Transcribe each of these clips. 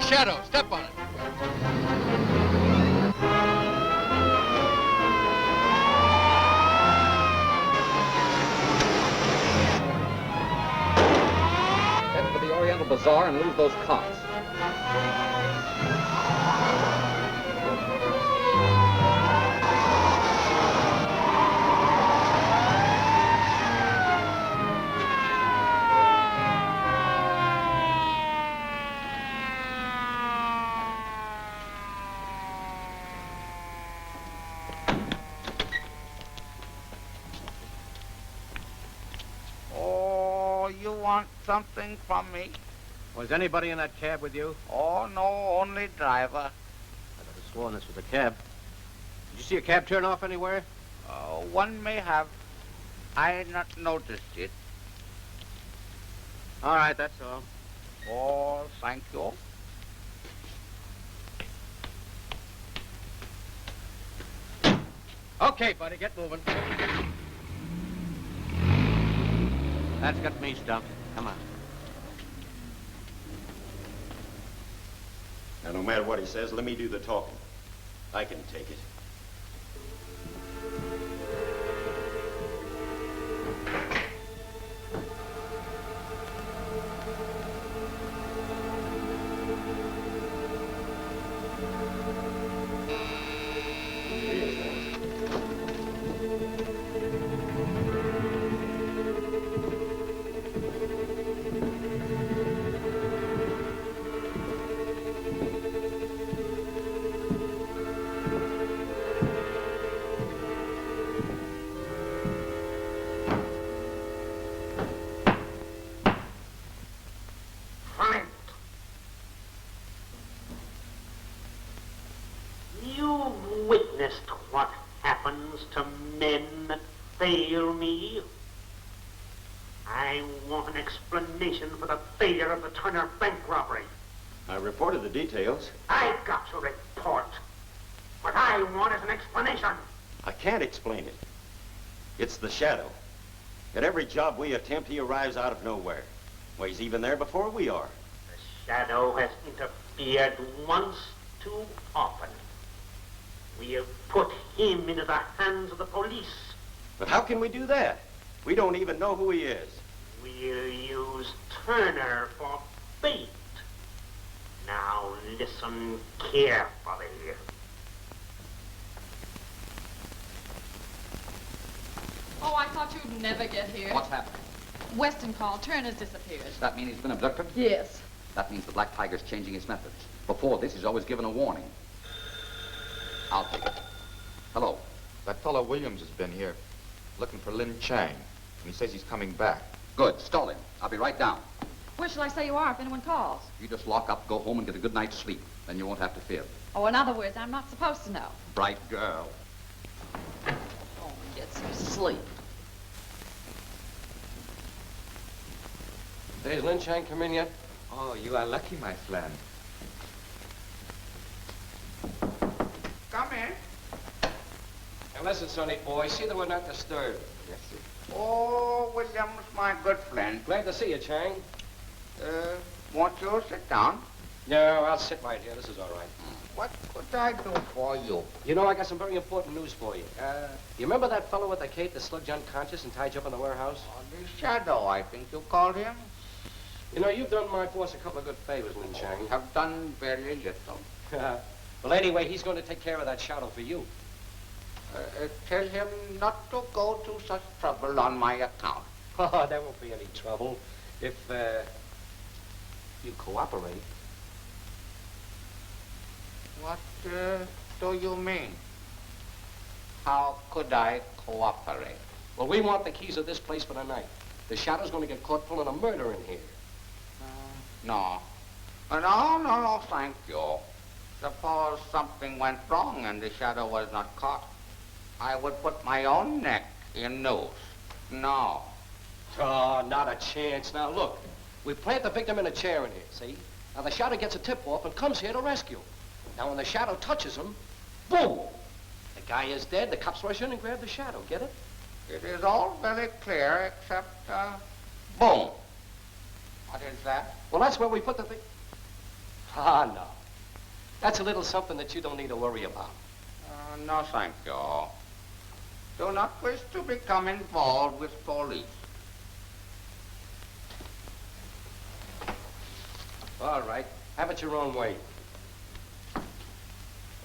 Shadow, step on it. Head for the Oriental Bazaar and lose those cops. Something from me? Was anybody in that cab with you? Oh, no, only driver. I could have sworn this was a cab. Did you see a cab turn off anywhere? One may have. I had not noticed it. All right, that's all. Oh, thank you. Okay, buddy, get moving. That's got me stumped. Come on. Now, no matter what he says, let me do the talking. I can take it. What happens to men that fail me? I want an explanation for the failure of the Turner bank robbery. I reported the details. I've got to report. What I want is an explanation. I can't explain it. It's the Shadow. At every job we attempt, he arrives out of nowhere. Well, he's even there before we are. The Shadow has interfered once too often. We have put him into the hands of the police. But how can we do that? We don't even know who he is. We'll use Turner for bait. Now listen carefully. Oh, I thought you'd never get here. What's happening? Weston called. Turner's disappeared. Does that mean he's been abducted? Yes. That means the Black Tiger's changing his methods. Before this, he's always given a warning. I'll take it. Hello. That fellow Williams has been here, looking for Lin Chang, and he says he's coming back. Good. Stall him. I'll be right down. Where shall I say you are if anyone calls? You just lock up, go home, and get a good night's sleep. Then you won't have to fear. Oh, in other words, I'm not supposed to know. Bright girl. Oh, get some sleep. There's Lin Chang come in yet? Oh, you are lucky, my friend. Come in. And listen, sonny boy, see that we're not disturbed. Yes, sir. Oh, Williams, my good friend. Glad to see you, Chang. Won't you sit down? No, I'll sit right here. This is all right. What could I do for you? You know, I got some very important news for you. You remember that fellow with the cape that slugged you unconscious and tied you up in the warehouse? Oh, the Shadow, I think you called him. You know, you've done my boss a couple of good favors, Lin Chang. Have done very little. Well, anyway, he's going to take care of that shadow for you. Tell him not to go to such trouble on my account. Oh, there won't be any trouble if, you cooperate. What do you mean? How could I cooperate? Well, we want the keys of this place for the night. The shadow's going to get caught pulling a murder in here. No. No, thank you. Suppose something went wrong and the Shadow was not caught. I would put my own neck in noose. No. Oh, not a chance. Now, look, we plant the victim in a chair in here, see? Now, the shadow gets a tip-off and comes here to rescue him. Now, when the shadow touches him, boom! The guy is dead, the cops rush in and grab the shadow, get it? It is all very clear except, boom. What is that? Well, that's where we put the thing. Ah, no. That's a little something that you don't need to worry about. No, thank you. Do not wish to become involved with police. All right. Have it your own way.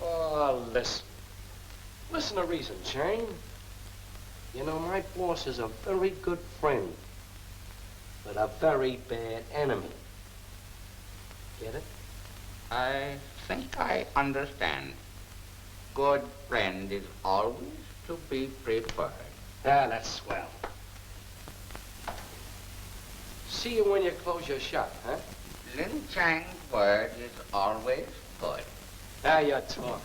Oh, listen. Listen to reason, Chang. You know, my boss is a very good friend, but a very bad enemy. Get it? I think I understand. Good friend is always to be preferred. Ah, that's swell. See you when you close your shop, huh? Lin Chang's word is always good. Now you're talking.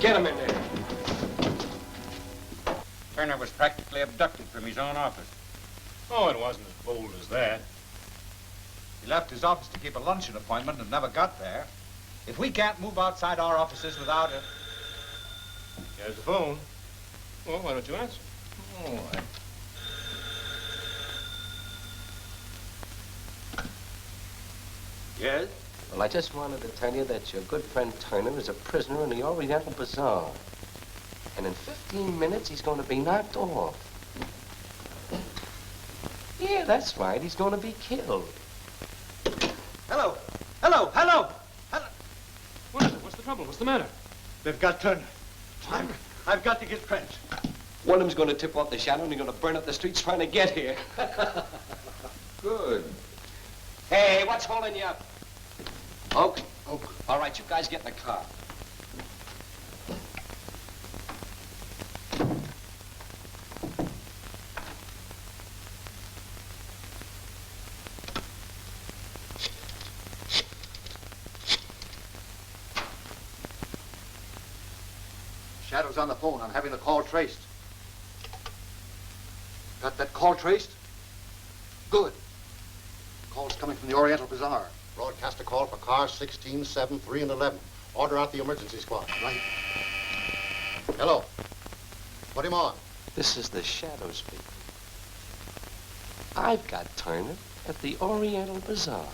Get him in there. Turner was practically abducted from his own office. Oh, it wasn't as bold as that. He left his office to keep a luncheon appointment and never got there. If we can't move outside our offices without it... There's the phone. Well, why don't you answer? Oh, Yes? Well, I just wanted to tell you that your good friend Turner is a prisoner in the Oriental Bazaar. And in 15 minutes, he's going to be knocked off. Yeah, that's right. He's going to be killed. Hello! Hello! Hello! Hello! What is it? What's the trouble? What's the matter? They've got Turner. I've got to get French. One of them's going to tip off the shadow, and they're going to burn up the streets trying to get here. Good. Hey, what's holding you up? Okay. All right, you guys get in the car. Shadow's on the phone. I'm having the call traced. Got that call traced? Good. Call's coming from the Oriental Bazaar. Broadcast a call for cars 16, 7, 3, and 11. Order out the emergency squad. Right. Hello. Put him on. This is the shadow speaking. I've got Turner at the Oriental Bazaar.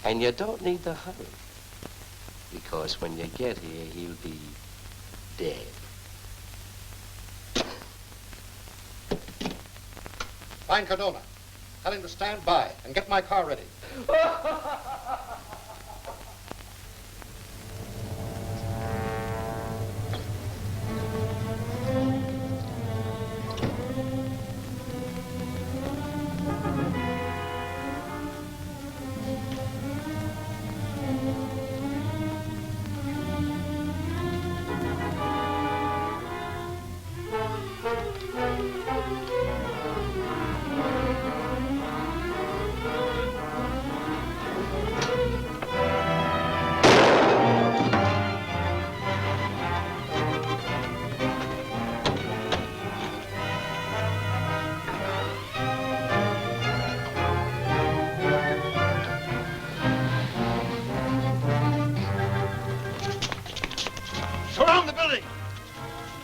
And you don't need to hurry. Because when you get here, he'll be dead. Find Cardona. Tell him to stand by and get my car ready. Surround the building!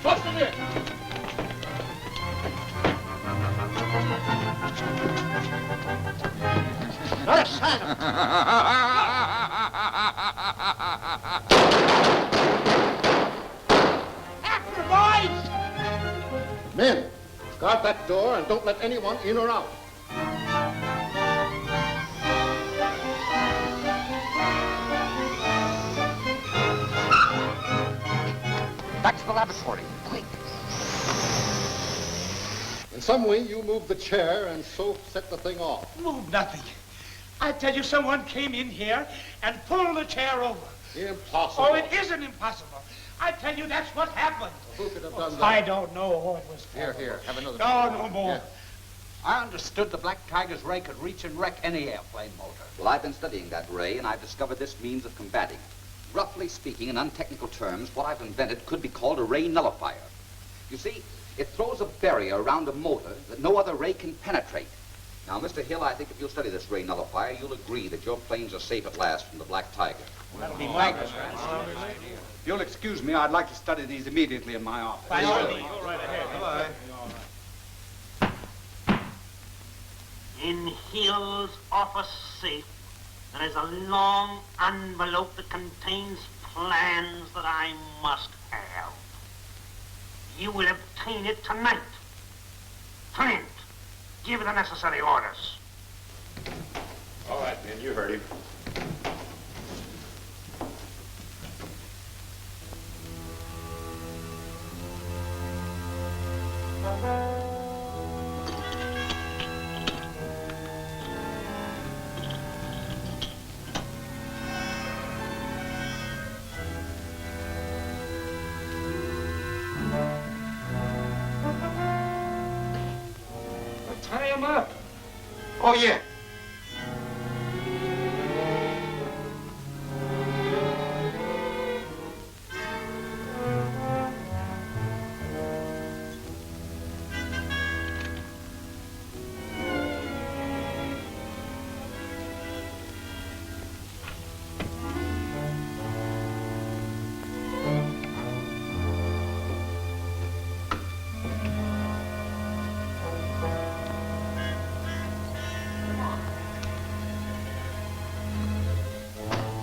Bust it in! Not a sign of After, boys! Men, guard that door and don't let anyone in or out. Back to the laboratory, quick. In some way, you move the chair and so set the thing off. Move nothing. I tell you, someone came in here and pulled the chair over. Impossible. Oh, it isn't impossible. I tell you, that's what happened. Who could have done that? I don't know what was Here, have another. No more. Here. I understood the Black Tiger's ray could reach and wreck any airplane motor. Well, I've been studying that ray, and I've discovered this means of combating. Roughly speaking, in untechnical terms, what I've invented could be called a ray nullifier. You see, it throws a barrier around a motor that no other ray can penetrate. Now, Mr. Hill, I think if you'll study this ray nullifier, you'll agree that your planes are safe at last from the Black Tiger. That'll be magnus. If you'll excuse me, I'd like to study these immediately in my office. Go right ahead. In Hill's office safe, there is a long envelope that contains plans that I must have. You will obtain it tonight. Flint, give the necessary orders. All right, man, you heard him. Tie him up. Oh, yeah.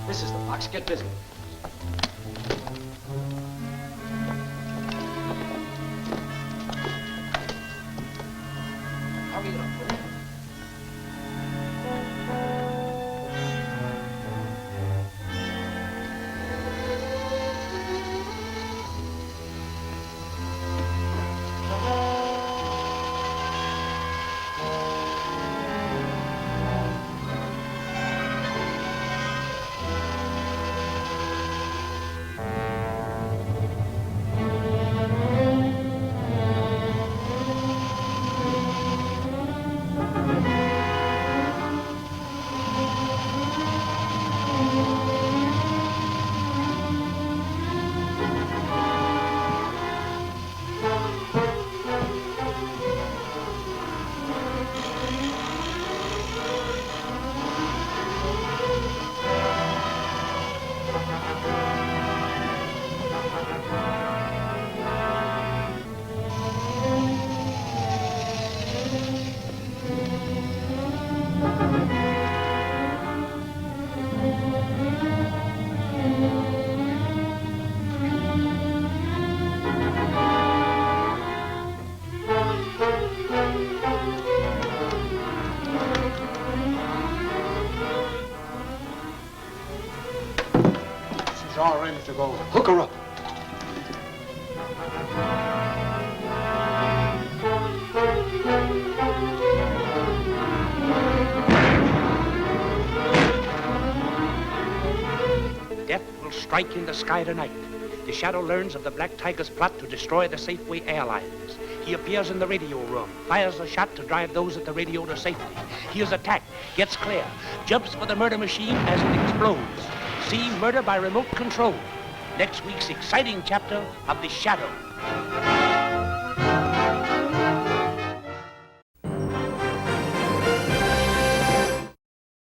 This is the box. Get busy. Hurry it up, will you? It's all right, Mr. Gold. Hook her up. Death will strike in the sky tonight. The Shadow learns of the Black Tiger's plot to destroy the Safeway Airlines. He appears in the radio room, fires a shot to drive those at the radio to safety. He is attacked, gets clear, jumps for the murder machine as it explodes. See Murder by Remote Control. Next week's exciting chapter of The Shadow.